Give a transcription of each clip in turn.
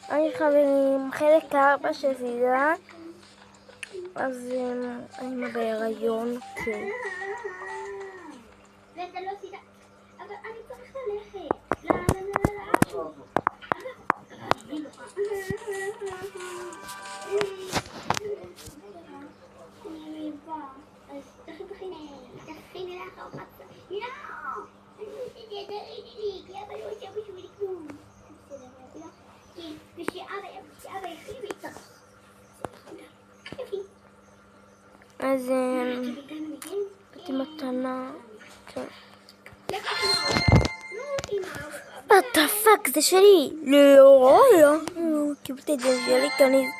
היי חברים, חלק 4 של סדרה, אז אני בהיריון, כן. ואתה לא סדרה, אבל אני צריך ללכת. לא. אני בא, אז תכיני לך ארוחת צהריים. לא! תדעי לי, כי אבא לא עושה בשבילי כלום. בסדר, לא? כן, ושאבא יכין ויצטרך. יופי. אז באתי מתנה, כן. What the fuck, זה שלי. לא, קיבלתי את זה שלי כניס.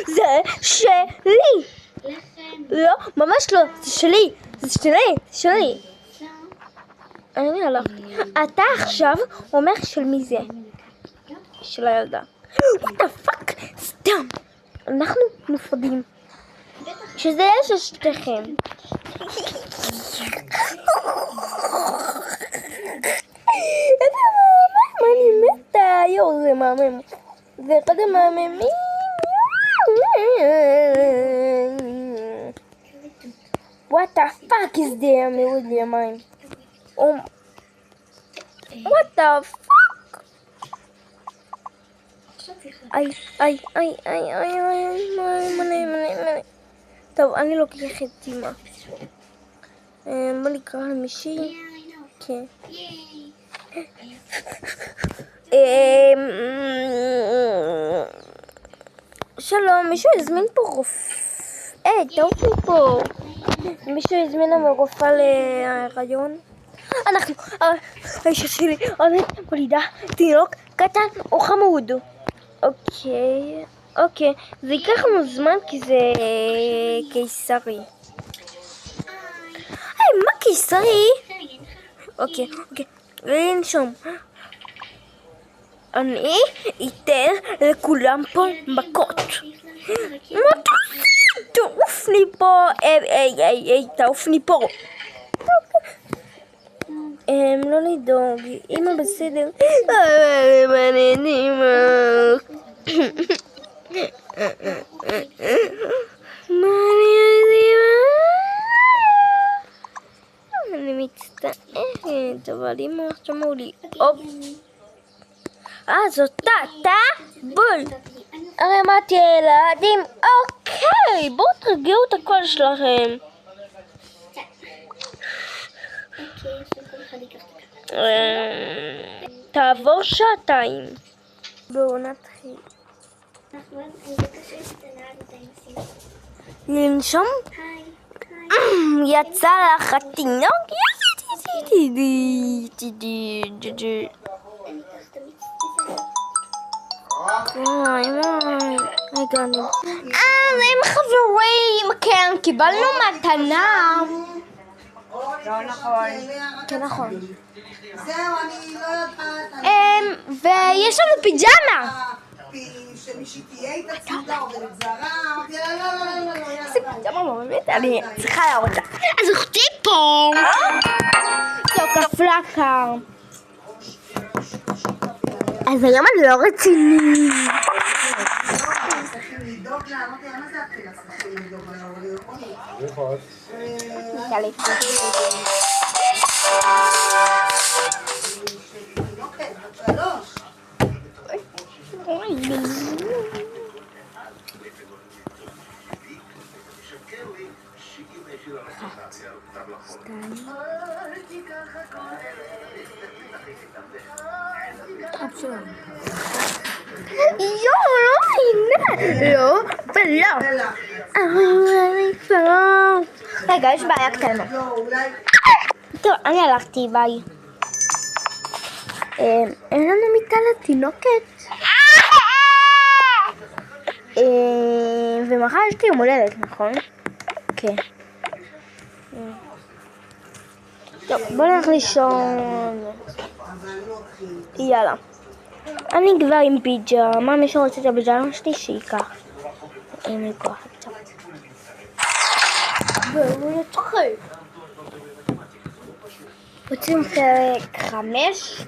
זה שלי. לא, ממש לא, זה שלי. זה שלי. אני הלכתי. אתה עכשיו אומר של מי זה? של הילדה. What the fuck, סתם. אנחנו נפרדים. שזה יהיה של שתיכם. איזה מהמם, אני מתה. יואו, זה מהמם. זה אחד המהממים. What the fuck is there? מאוד לי המים. What the fuck? איי. מנה. טוב, אני לוקח את אמא. בוא נקרא למישהי. כן. שלום, מישהו הזמין פה רופא. תעוף מפה. מישהו הזמין לנו רופא להיריון? אנחנו, האישה שלי עומדת מולידה תינוק קטן או חמוד. אוקיי, זה ייקח לנו זמן כי זה קיסרי. מה קיסרי? אוקיי, לנשום. אני אתן לכולם פה מכות. תעוף לי פה. תעוף לי פה. לא לדאוג, אמא בסדר. אני מצטערת, אבל אמא שמעו לי. זאת אתה? בול. הרמת ילדים. אוקיי, בואו תרגיעו את הקול שלכם. תעבור שעתיים. בואו נתחיל. לנשום? יצא לך התינוק? רגע, הם חברים, כן, קיבלנו מתנה. לא נכון. כן, נכון. זהו, אני לא יודעת. ויש לנו פיג'מה. שמישהי תהיה איתה צמודה עובדת זרה. לא. איזה פיג'מה באמת, אני צריכה להראות לה. אז אחותי פה. זו כפלקה. אז היום אני לא רציני. צריכים לדאוג לה, אמרתי לה, מה זה התחילה? צריכים לדאוג לה, אבל היא לא, רגע, יש בעיה קטנה. טוב, אני הלכתי, ביי. אין לנו מיטה לתינוקת. ומחר יש לי יום הולדת, נכון? כן. טוב, בוא נלך לישון. יאללה. אני כבר עם פיג'מה, מי שרוצה את הפיג'מה שלי שייקח. אם לקוח קצת. והוא נתחיל. רוצים פרק 5.